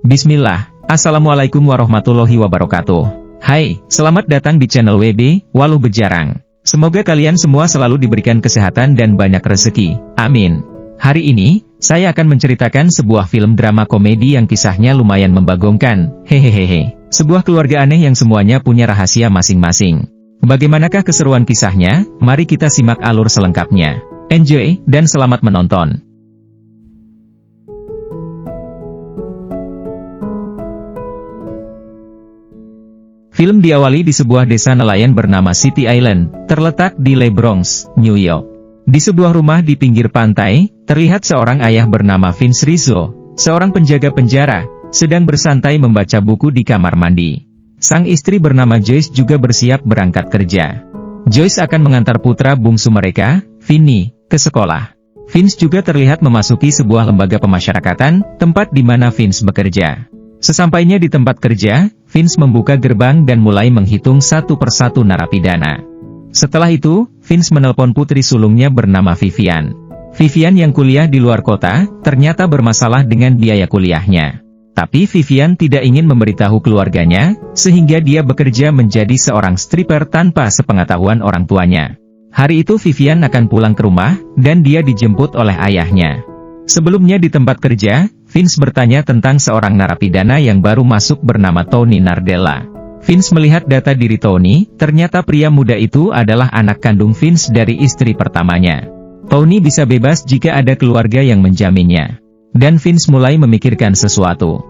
Bismillah, Assalamualaikum warahmatullahi wabarakatuh. Hai, selamat datang di channel WB, Waluh Bejarang. Semoga kalian semua selalu diberikan kesehatan dan banyak rezeki, amin. Hari ini, saya akan menceritakan sebuah film drama komedi yang kisahnya lumayan membagongkan, hehehehe. Sebuah keluarga aneh yang semuanya punya rahasia masing-masing. Bagaimanakah keseruan kisahnya? Mari kita simak alur selengkapnya. Enjoy, dan selamat menonton. Film diawali di sebuah desa nelayan bernama City Island, terletak di Le Bronx, New York. Di sebuah rumah di pinggir pantai, terlihat seorang ayah bernama Vince Rizzo, seorang penjaga penjara, sedang bersantai membaca buku di kamar mandi. Sang istri bernama Joyce juga bersiap berangkat kerja. Joyce akan mengantar putra bungsu mereka, Vinny, ke sekolah. Vince juga terlihat memasuki sebuah lembaga pemasyarakatan, tempat di mana Vince bekerja. Sesampainya di tempat kerja, Vince membuka gerbang dan mulai menghitung satu persatu narapidana. Setelah itu, Vince menelpon putri sulungnya bernama Vivian. Vivian yang kuliah di luar kota, ternyata bermasalah dengan biaya kuliahnya. Tapi Vivian tidak ingin memberitahu keluarganya, sehingga dia bekerja menjadi seorang stripper tanpa sepengetahuan orang tuanya. Hari itu Vivian akan pulang ke rumah, dan dia dijemput oleh ayahnya. Sebelumnya di tempat kerja, Vince bertanya tentang seorang narapidana yang baru masuk bernama Tony Nardella. Vince melihat data diri Tony, ternyata pria muda itu adalah anak kandung Vince dari istri pertamanya. Tony bisa bebas jika ada keluarga yang menjaminnya. Dan Vince mulai memikirkan sesuatu.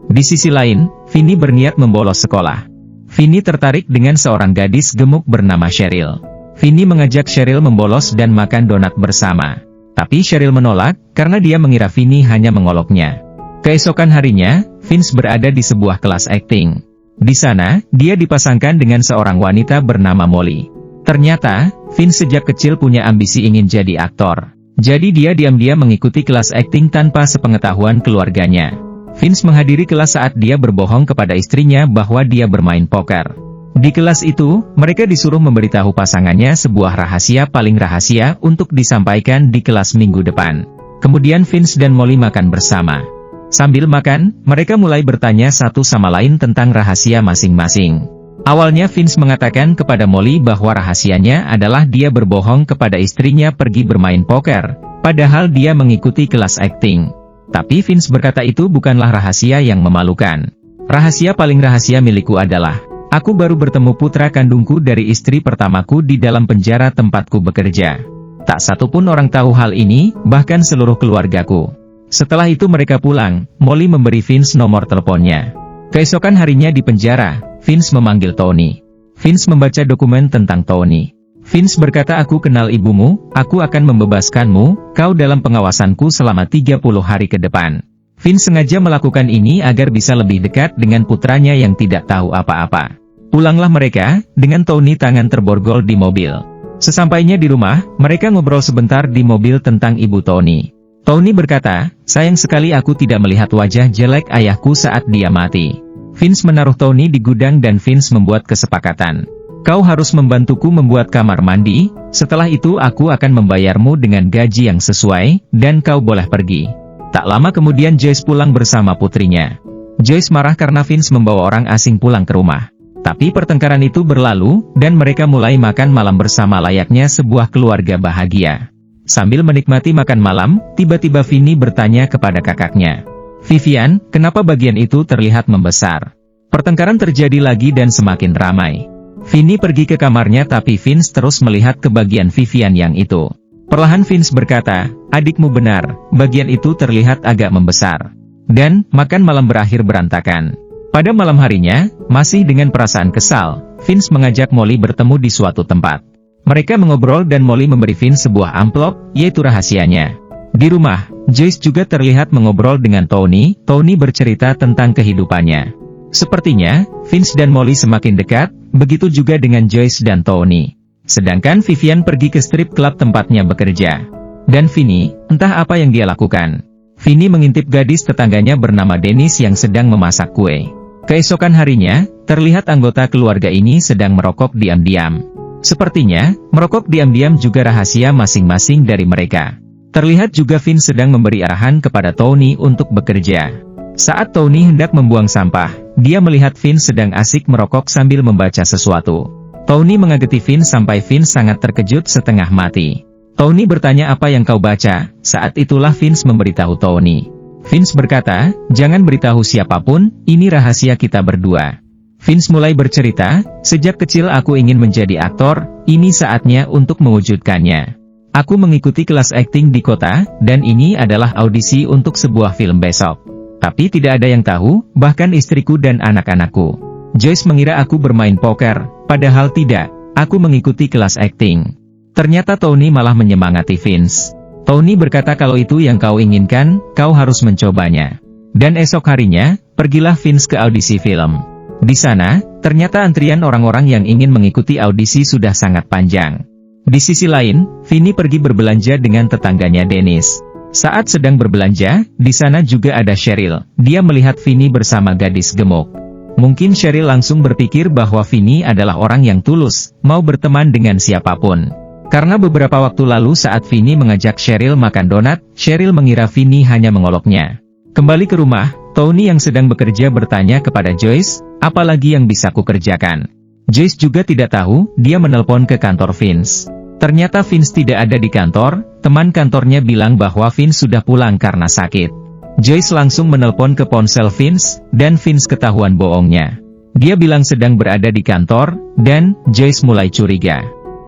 Di sisi lain, Vinny berniat membolos sekolah. Vinny tertarik dengan seorang gadis gemuk bernama Cheryl. Vinny mengajak Cheryl membolos dan makan donat bersama. Tapi Cheryl menolak, karena dia mengira Vinny hanya mengoloknya. Keesokan harinya, Vince berada di sebuah kelas akting. Di sana, dia dipasangkan dengan seorang wanita bernama Molly. Ternyata, Vince sejak kecil punya ambisi ingin jadi aktor. Jadi dia diam-diam mengikuti kelas akting tanpa sepengetahuan keluarganya. Vince menghadiri kelas saat dia berbohong kepada istrinya bahwa dia bermain poker. Di kelas itu, mereka disuruh memberitahu pasangannya sebuah rahasia paling rahasia untuk disampaikan di kelas minggu depan. Kemudian Vince dan Molly makan bersama. Sambil makan, mereka mulai bertanya satu sama lain tentang rahasia masing-masing. Awalnya Vince mengatakan kepada Molly bahwa rahasianya adalah dia berbohong kepada istrinya pergi bermain poker, padahal dia mengikuti kelas akting. Tapi Vince berkata itu bukanlah rahasia yang memalukan. Rahasia paling rahasia milikku adalah, aku baru bertemu putra kandungku dari istri pertamaku di dalam penjara tempatku bekerja. Tak satu pun orang tahu hal ini, bahkan seluruh keluargaku. Setelah itu mereka pulang, Molly memberi Vince nomor teleponnya. Keesokan harinya di penjara, Vince memanggil Tony. Vince membaca dokumen tentang Tony. Vince berkata, aku kenal ibumu, aku akan membebaskanmu, kau dalam pengawasanku selama 30 hari ke depan. Vince sengaja melakukan ini agar bisa lebih dekat dengan putranya yang tidak tahu apa-apa. Pulanglah mereka, dengan Tony tangan terborgol di mobil. Sesampainya di rumah, mereka ngobrol sebentar di mobil tentang ibu Tony. Tony berkata, sayang sekali aku tidak melihat wajah jelek ayahku saat dia mati. Vince menaruh Tony di gudang dan Vince membuat kesepakatan. Kau harus membantuku membuat kamar mandi, setelah itu aku akan membayarmu dengan gaji yang sesuai, dan kau boleh pergi. Tak lama kemudian Joyce pulang bersama putrinya. Joyce marah karena Vince membawa orang asing pulang ke rumah. Tapi pertengkaran itu berlalu, dan mereka mulai makan malam bersama layaknya sebuah keluarga bahagia. Sambil menikmati makan malam, tiba-tiba Vinny bertanya kepada kakaknya. Vivian, kenapa bagian itu terlihat membesar? Pertengkaran terjadi lagi dan semakin ramai. Vinny pergi ke kamarnya tapi Vince terus melihat ke bagian Vivian yang itu. Perlahan Vince berkata, adikmu benar, bagian itu terlihat agak membesar. Dan, makan malam berakhir berantakan. Pada malam harinya, masih dengan perasaan kesal, Vince mengajak Molly bertemu di suatu tempat. Mereka mengobrol dan Molly memberi Vince sebuah amplop, yaitu rahasianya. Di rumah, Joyce juga terlihat mengobrol dengan Tony. Tony bercerita tentang kehidupannya. Sepertinya, Vince dan Molly semakin dekat, begitu juga dengan Joyce dan Tony. Sedangkan Vivian pergi ke strip club tempatnya bekerja. Dan Vinny, entah apa yang dia lakukan. Vinny mengintip gadis tetangganya bernama Dennis yang sedang memasak kue. Keesokan harinya, terlihat anggota keluarga ini sedang merokok diam-diam. Sepertinya, merokok diam-diam juga rahasia masing-masing dari mereka. Terlihat juga Vince sedang memberi arahan kepada Tony untuk bekerja. Saat Tony hendak membuang sampah, dia melihat Vince sedang asik merokok sambil membaca sesuatu. Tony mengageti Vince sampai Vince sangat terkejut setengah mati. Tony bertanya, "Apa yang kau baca?" Saat itulah Vince memberitahu Tony. Vince berkata, "Jangan beritahu siapapun, ini rahasia kita berdua." Vince mulai bercerita, "Sejak kecil aku ingin menjadi aktor, ini saatnya untuk mewujudkannya. Aku mengikuti kelas akting di kota, dan ini adalah audisi untuk sebuah film besok. Tapi tidak ada yang tahu, bahkan istriku dan anak-anakku. Joyce mengira aku bermain poker, padahal tidak, aku mengikuti kelas akting." Ternyata Tony malah menyemangati Vince. Tony berkata, "Kalau itu yang kau inginkan, kau harus mencobanya." Dan esok harinya, pergilah Vince ke audisi film. Di sana, ternyata antrian orang-orang yang ingin mengikuti audisi sudah sangat panjang. Di sisi lain, Vinny pergi berbelanja dengan tetangganya Dennis. Saat sedang berbelanja, di sana juga ada Cheryl. Dia melihat Vinny bersama gadis gemuk. Mungkin Cheryl langsung berpikir bahwa Vinny adalah orang yang tulus, mau berteman dengan siapapun. Karena beberapa waktu lalu saat Vinny mengajak Cheryl makan donat, Cheryl mengira Vinny hanya mengoloknya. Kembali ke rumah, Tony yang sedang bekerja bertanya kepada Joyce, "Apa lagi yang bisa kukerjakan?" Joyce juga tidak tahu, dia menelpon ke kantor Vince. Ternyata Vince tidak ada di kantor, teman kantornya bilang bahwa Vince sudah pulang karena sakit. Joyce langsung menelpon ke ponsel Vince, dan Vince ketahuan bohongnya. Dia bilang sedang berada di kantor, dan Joyce mulai curiga.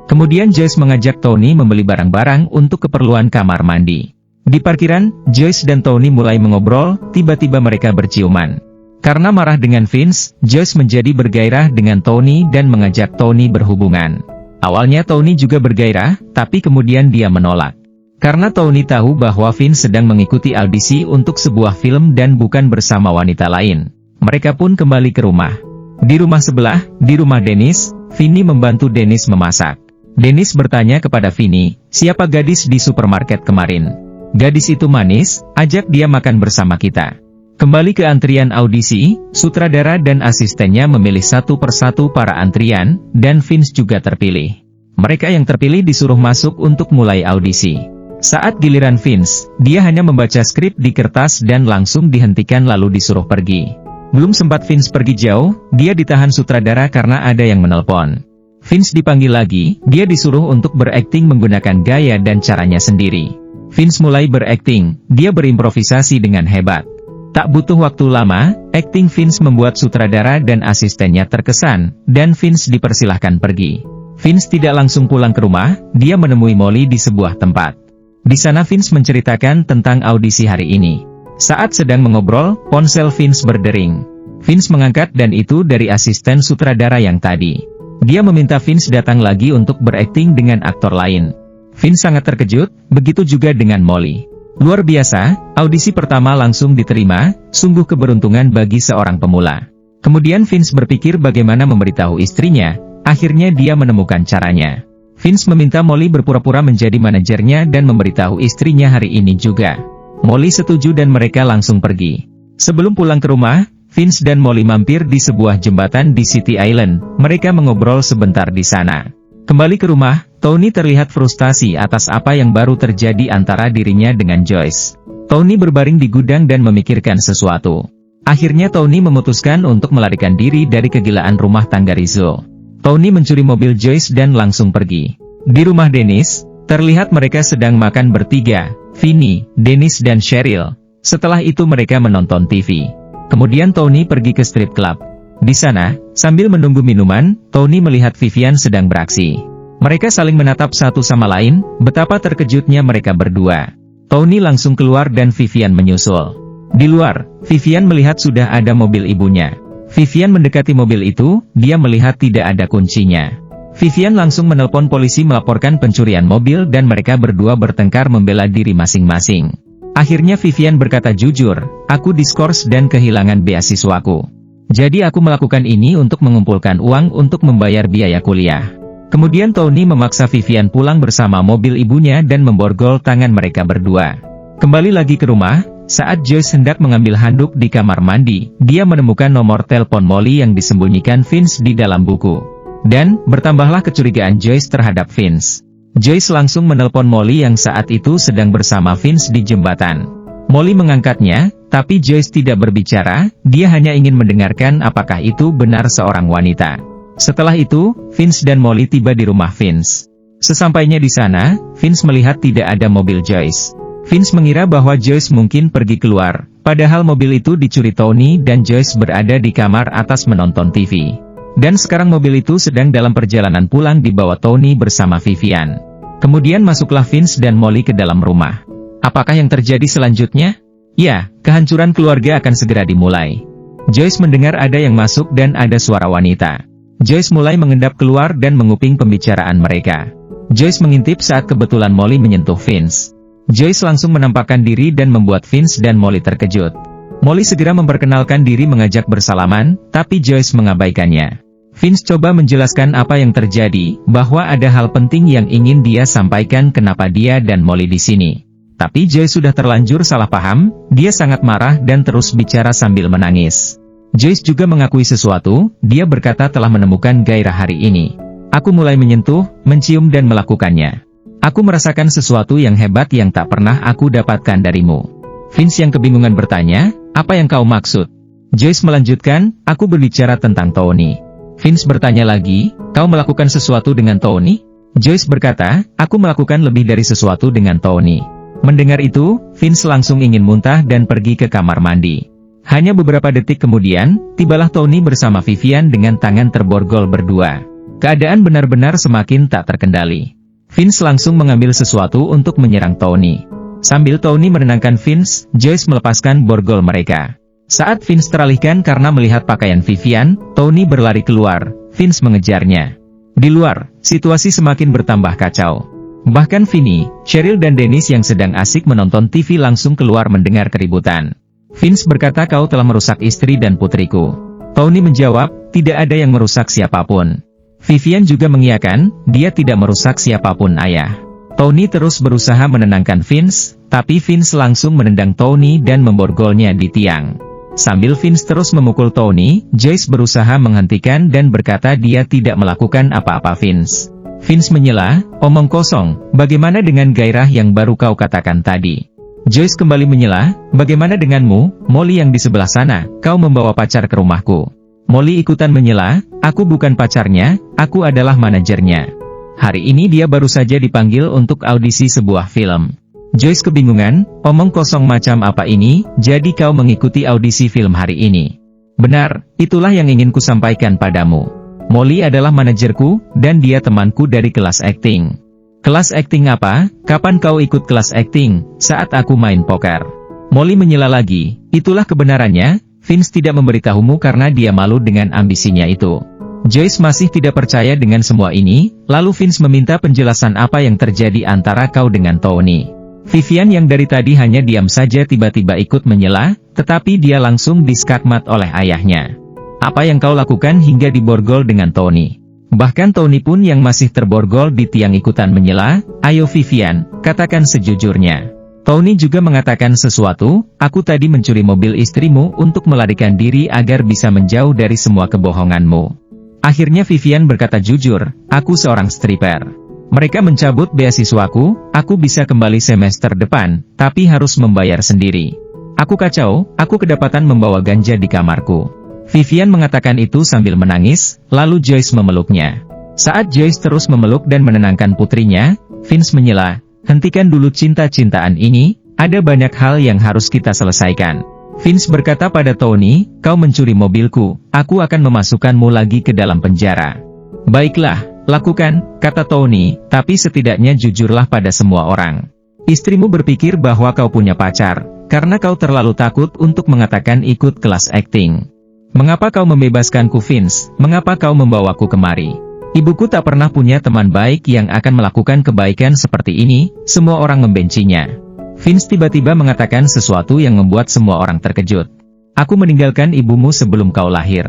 Kemudian Joyce mengajak Tony membeli barang-barang untuk keperluan kamar mandi. Di parkiran, Joyce dan Tony mulai mengobrol, tiba-tiba mereka berciuman. Karena marah dengan Vince, Joyce menjadi bergairah dengan Tony dan mengajak Tony berhubungan. Awalnya Tony juga bergairah, tapi kemudian dia menolak. Karena Tony tahu bahwa Vince sedang mengikuti audisi untuk sebuah film dan bukan bersama wanita lain. Mereka pun kembali ke rumah. Di rumah sebelah, di rumah Dennis, Vinny membantu Dennis memasak. Dennis bertanya kepada Vinny, "Siapa gadis di supermarket kemarin?" "Gadis itu manis, ajak dia makan bersama kita." Kembali ke antrian audisi, sutradara dan asistennya memilih satu persatu para antrian, dan Vince juga terpilih. Mereka yang terpilih disuruh masuk untuk mulai audisi. Saat giliran Vince, dia hanya membaca skrip di kertas dan langsung dihentikan lalu disuruh pergi. Belum sempat Vince pergi jauh, dia ditahan sutradara karena ada yang menelpon. Vince dipanggil lagi, dia disuruh untuk berakting menggunakan gaya dan caranya sendiri. Vince mulai berakting, dia berimprovisasi dengan hebat. Tak butuh waktu lama, akting Vince membuat sutradara dan asistennya terkesan, dan Vince dipersilahkan pergi. Vince tidak langsung pulang ke rumah, dia menemui Molly di sebuah tempat. Di sana Vince menceritakan tentang audisi hari ini. Saat sedang mengobrol, ponsel Vince berdering. Vince mengangkat dan itu dari asisten sutradara yang tadi. Dia meminta Vince datang lagi untuk berakting dengan aktor lain. Vince sangat terkejut, begitu juga dengan Molly. Luar biasa, audisi pertama langsung diterima, sungguh keberuntungan bagi seorang pemula. Kemudian Vince berpikir bagaimana memberitahu istrinya, akhirnya dia menemukan caranya. Vince meminta Molly berpura-pura menjadi manajernya dan memberitahu istrinya hari ini juga. Molly setuju dan mereka langsung pergi. Sebelum pulang ke rumah, Vince dan Molly mampir di sebuah jembatan di City Island, mereka mengobrol sebentar di sana. Kembali ke rumah, Tony terlihat frustasi atas apa yang baru terjadi antara dirinya dengan Joyce. Tony berbaring di gudang dan memikirkan sesuatu. Akhirnya Tony memutuskan untuk melarikan diri dari kegilaan rumah tangga Rizzo. Tony mencuri mobil Joyce dan langsung pergi. Di rumah Dennis, terlihat mereka sedang makan bertiga, Vinny, Dennis dan Cheryl. Setelah itu mereka menonton TV. Kemudian Tony pergi ke strip club. Di sana, sambil menunggu minuman, Tony melihat Vivian sedang beraksi. Mereka saling menatap satu sama lain, betapa terkejutnya mereka berdua. Tony langsung keluar dan Vivian menyusul. Di luar, Vivian melihat sudah ada mobil ibunya. Vivian mendekati mobil itu, dia melihat tidak ada kuncinya. Vivian langsung menelpon polisi melaporkan pencurian mobil dan mereka berdua bertengkar membela diri masing-masing. Akhirnya Vivian berkata, "Jujur, aku diskors dan kehilangan beasiswaku. Jadi aku melakukan ini untuk mengumpulkan uang untuk membayar biaya kuliah." Kemudian Tony memaksa Vivian pulang bersama mobil ibunya dan memborgol tangan mereka berdua. Kembali lagi ke rumah, saat Joyce hendak mengambil handuk di kamar mandi, dia menemukan nomor telepon Molly yang disembunyikan Vince di dalam buku. Dan, bertambahlah kecurigaan Joyce terhadap Vince. Joyce langsung menelpon Molly yang saat itu sedang bersama Vince di jembatan. Molly mengangkatnya, tapi Joyce tidak berbicara, dia hanya ingin mendengarkan apakah itu benar seorang wanita. Setelah itu, Vince dan Molly tiba di rumah Vince. Sesampainya di sana, Vince melihat tidak ada mobil Joyce. Vince mengira bahwa Joyce mungkin pergi keluar, padahal mobil itu dicuri Tony dan Joyce berada di kamar atas menonton TV. Dan sekarang mobil itu sedang dalam perjalanan pulang dibawa Tony bersama Vivian. Kemudian masuklah Vince dan Molly ke dalam rumah. Apakah yang terjadi selanjutnya? Ya, kehancuran keluarga akan segera dimulai. Joyce mendengar ada yang masuk dan ada suara wanita. Joyce mulai mengendap keluar dan menguping pembicaraan mereka. Joyce mengintip saat kebetulan Molly menyentuh Vince. Joyce langsung menampakkan diri dan membuat Vince dan Molly terkejut. Molly segera memperkenalkan diri mengajak bersalaman, tapi Joyce mengabaikannya. Vince coba menjelaskan apa yang terjadi, bahwa ada hal penting yang ingin dia sampaikan kenapa dia dan Molly di sini. Tapi Joyce sudah terlanjur salah paham, dia sangat marah dan terus bicara sambil menangis. Joyce juga mengakui sesuatu, dia berkata telah menemukan gairah hari ini. Aku mulai menyentuh, mencium dan melakukannya. Aku merasakan sesuatu yang hebat yang tak pernah aku dapatkan darimu. Vince yang kebingungan bertanya, apa yang kau maksud? Joyce melanjutkan, aku berbicara tentang Tony. Vince bertanya lagi, kau melakukan sesuatu dengan Tony? Joyce berkata, aku melakukan lebih dari sesuatu dengan Tony. Mendengar itu, Vince langsung ingin muntah dan pergi ke kamar mandi. Hanya beberapa detik kemudian, tibalah Tony bersama Vivian dengan tangan terborgol berdua. Keadaan benar-benar semakin tak terkendali. Vince langsung mengambil sesuatu untuk menyerang Tony. Sambil Tony menenangkan Vince, Joyce melepaskan borgol mereka. Saat Vince teralihkan karena melihat pakaian Vivian, Tony berlari keluar, Vince mengejarnya. Di luar, situasi semakin bertambah kacau. Bahkan Vinny, Cheryl dan Dennis yang sedang asik menonton TV langsung keluar mendengar keributan. Vince berkata kau telah merusak istri dan putriku. Tony menjawab, tidak ada yang merusak siapapun. Vivian juga mengiyakan, dia tidak merusak siapapun ayah. Tony terus berusaha menenangkan Vince, tapi Vince langsung menendang Tony dan memborgolnya di tiang. Sambil Vince terus memukul Tony, Joyce berusaha menghentikan dan berkata dia tidak melakukan apa-apa Vince. Vince menyela, omong kosong, bagaimana dengan gairah yang baru kau katakan tadi? Joyce kembali menyela, bagaimana denganmu, Molly yang di sebelah sana, kau membawa pacar ke rumahku. Molly ikutan menyela, aku bukan pacarnya, aku adalah manajernya. Hari ini dia baru saja dipanggil untuk audisi sebuah film. Joyce kebingungan, omong kosong macam apa ini, jadi kau mengikuti audisi film hari ini. Benar, itulah yang ingin kusampaikan padamu. Molly adalah manajerku, dan dia temanku dari kelas akting. Kelas akting apa? Kapan kau ikut kelas akting? Saat aku main poker. Molly menyela lagi, itulah kebenarannya, Vince tidak memberitahumu karena dia malu dengan ambisinya itu. Joyce masih tidak percaya dengan semua ini, lalu Vince meminta penjelasan apa yang terjadi antara kau dengan Tony. Vivian yang dari tadi hanya diam saja tiba-tiba ikut menyela, tetapi dia langsung diskakmat oleh ayahnya. Apa yang kau lakukan hingga diborgol dengan Tony? Bahkan Tony pun yang masih terborgol di tiang ikutan menyela, ayo Vivian, katakan sejujurnya. Tony juga mengatakan sesuatu, aku tadi mencuri mobil istrimu untuk melarikan diri agar bisa menjauh dari semua kebohonganmu. Akhirnya Vivian berkata jujur, aku seorang stripper. Mereka mencabut beasiswaku, aku bisa kembali semester depan, tapi harus membayar sendiri. Aku kacau, aku kedapatan membawa ganja di kamarku. Vivian mengatakan itu sambil menangis, lalu Joyce memeluknya. Saat Joyce terus memeluk dan menenangkan putrinya, Vince menyela, hentikan dulu cinta-cintaan ini, ada banyak hal yang harus kita selesaikan. Vince berkata pada Tony, kau mencuri mobilku, aku akan memasukkanmu lagi ke dalam penjara. Baiklah. Lakukan, kata Tony, tapi setidaknya jujurlah pada semua orang. Istrimu berpikir bahwa kau punya pacar, karena kau terlalu takut untuk mengatakan ikut kelas akting. Mengapa kau membebaskanku Vince? Mengapa kau membawaku kemari? Ibuku tak pernah punya teman baik yang akan melakukan kebaikan seperti ini, semua orang membencinya. Vince tiba-tiba mengatakan sesuatu yang membuat semua orang terkejut. Aku meninggalkan ibumu sebelum kau lahir.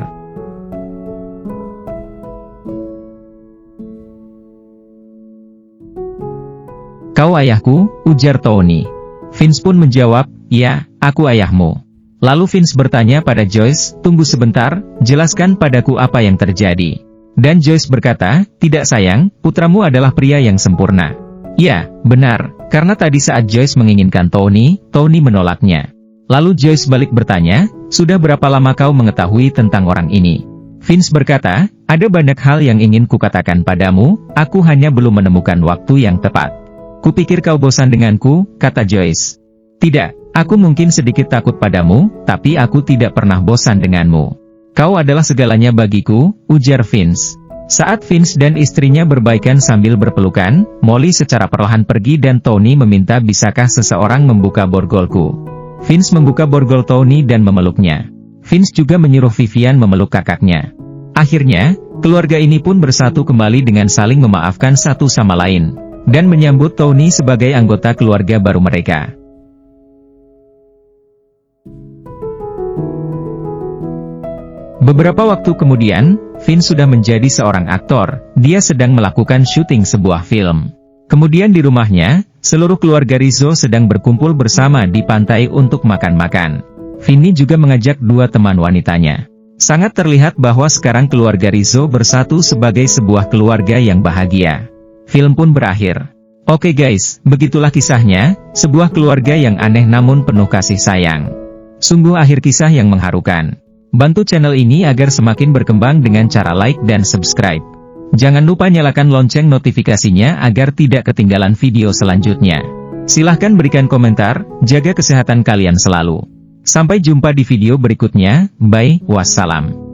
Kau ayahku, ujar Tony. Vince pun menjawab, ya, aku ayahmu. Lalu Vince bertanya pada Joyce, tunggu sebentar, jelaskan padaku apa yang terjadi. Dan Joyce berkata, tidak sayang, putramu adalah pria yang sempurna. Ya, benar, karena tadi saat Joyce menginginkan Tony, Tony menolaknya. Lalu Joyce balik bertanya, sudah berapa lama kau mengetahui tentang orang ini? Vince berkata, ada banyak hal yang ingin kukatakan padamu, aku hanya belum menemukan waktu yang tepat. Kupikir kau bosan denganku, kata Joyce. Tidak, aku mungkin sedikit takut padamu, tapi aku tidak pernah bosan denganmu. Kau adalah segalanya bagiku, ujar Vince. Saat Vince dan istrinya berbaikan sambil berpelukan, Molly secara perlahan pergi dan Tony meminta bisakah seseorang membuka borgolku. Vince membuka borgol Tony dan memeluknya. Vince juga menyuruh Vivian memeluk kakaknya. Akhirnya, keluarga ini pun bersatu kembali dengan saling memaafkan satu sama lain, dan menyambut Tony sebagai anggota keluarga baru mereka. Beberapa waktu kemudian, Vince sudah menjadi seorang aktor, dia sedang melakukan syuting sebuah film. Kemudian di rumahnya, seluruh keluarga Rizzo sedang berkumpul bersama di pantai untuk makan-makan. Vinny juga mengajak dua teman wanitanya. Sangat terlihat bahwa sekarang keluarga Rizzo bersatu sebagai sebuah keluarga yang bahagia. Film pun berakhir. Oke guys, begitulah kisahnya, sebuah keluarga yang aneh namun penuh kasih sayang. Sungguh akhir kisah yang mengharukan. Bantu channel ini agar semakin berkembang dengan cara like dan subscribe. Jangan lupa nyalakan lonceng notifikasinya agar tidak ketinggalan video selanjutnya. Silahkan berikan komentar, jaga kesehatan kalian selalu. Sampai jumpa di video berikutnya, bye, wassalam.